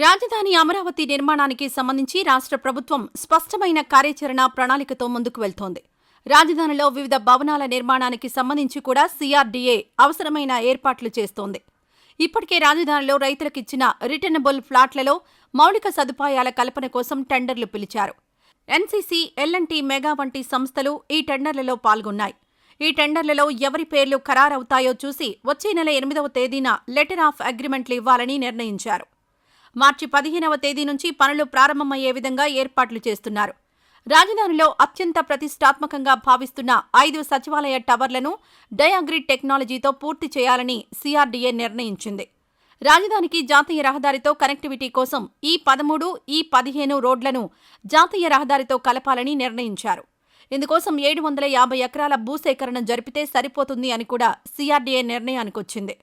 రాజధాని అమరావతి నిర్మాణానికి సంబంధించి రాష్ట్ర ప్రభుత్వం స్పష్టమైన కార్యాచరణ ప్రణాళికతో ముందుకు వెళ్తోంది. రాజధానిలో వివిధ భవనాల నిర్మాణానికి సంబంధించి కూడా CRDA అవసరమైన ఏర్పాట్లు చేస్తోంది. ఇప్పటికే రాజధానిలో రైతులకిచ్చిన రిటర్నబుల్ ఫ్లాట్లలో మౌలిక సదుపాయాల కల్పన కోసం టెండర్లు పిలిచారు. NCC, L&T మెగా వంటి సంస్థలు ఈ టెండర్లలో పాల్గొన్నాయి. ఈ టెండర్లలో ఎవరి పేర్లు ఖరారవుతాయో చూసి వచ్చే నెల 8వ తేదీన లెటర్ ఆఫ్ అగ్రిమెంట్లు ఇవ్వాలని నిర్ణయించారు. మార్చి 15వ తేదీ నుంచి పనులు ప్రారంభమయ్యే విధంగా ఏర్పాట్లు చేస్తున్నారు. రాజధానిలో అత్యంత ప్రతిష్టాత్మకంగా భావిస్తున్న 5 సచివాలయ టవర్లను డయాగ్రిడ్ టెక్నాలజీతో పూర్తి చేయాలని CRDA నిర్ణయించింది. రాజధానికి జాతీయ రహదారితో కనెక్టివిటీ కోసం E13, E15 రోడ్లను జాతీయ రహదారితో కలపాలని నిర్ణయించారు. ఇందుకోసం 750 ఎకరాల భూసేకరణ జరిపితే సరిపోతుంది అని కూడా CRDA నిర్ణయానికొచ్చింది.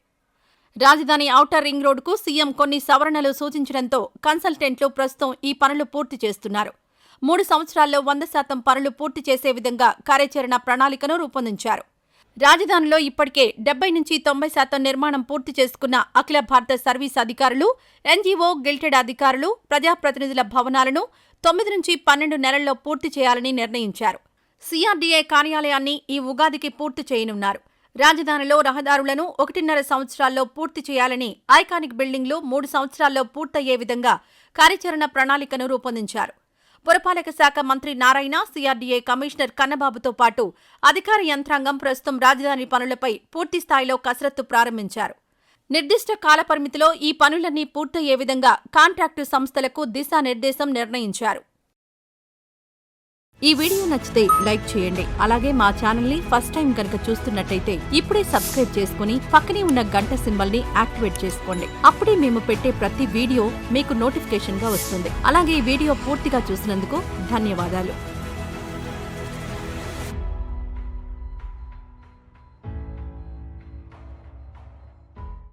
రాజధాని ఔటర్ రింగ్ రోడ్డుకు సీఎం కొన్ని సవరణలు సూచించడంతో కన్సల్టెంట్లు ప్రస్తుతం ఈ పనులు పూర్తి చేస్తున్నారు. 3 సంవత్సరాల్లో 100% పనులు పూర్తి చేసే విధంగా కార్యాచరణ ప్రణాళికను రూపొందించారు. రాజధానిలో ఇప్పటికే 70 నుంచి 90% నిర్మాణం పూర్తి చేసుకున్న అఖిల భారత సర్వీస్ అధికారులు, NGO, గిల్టెడ్ అధికారులు, ప్రజాప్రతినిధుల భవనాలను 9 నుంచి 12 నెలల్లో పూర్తి చేయాలని నిర్ణయించారు. CRDA కార్యాలయాన్ని ఈ ఉగాదికి పూర్తి చేయనున్నారు. రాజధానిలో రహదారులను 1.5 సంవత్సరాల్లో పూర్తి చేయాలని, ఐకానిక్ బిల్డింగ్లు 3 సంవత్సరాల్లో పూర్తయ్యే విధంగా కార్యాచరణ ప్రణాళికను రూపొందించారు. పురపాలక శాఖ మంత్రి నారాయణ, CRDA కమిషనర్ కన్నబాబుతో పాటు అధికార యంత్రాంగం ప్రస్తుతం రాజధాని పనులపై పూర్తిస్థాయిలో కసరత్తు ప్రారంభించారు. నిర్దిష్ట కాలపరిమితిలో ఈ పనులన్నీ పూర్తయ్యే విధంగా కాంట్రాక్టు సంస్థలకు దిశానిర్దేశం నిర్ణయించారు. ఈ వీడియో నచ్చితే లైక్ చేయండి. అలాగే మా ఛానల్ ని ఫస్ట్ టైం కనుక చూస్తున్నట్టయితే ఇప్పుడే సబ్స్క్రైబ్ చేసుకుని పక్కనే ఉన్న గంట సింబల్ ని యాక్టివేట్ చేసుకోండి. అప్పుడే మేము పెట్టే ప్రతి వీడియో మీకు నోటిఫికేషన్ గా వస్తుంది. అలాగే ఈ వీడియో పూర్తిగా చూసినందుకు ధన్యవాదాలు.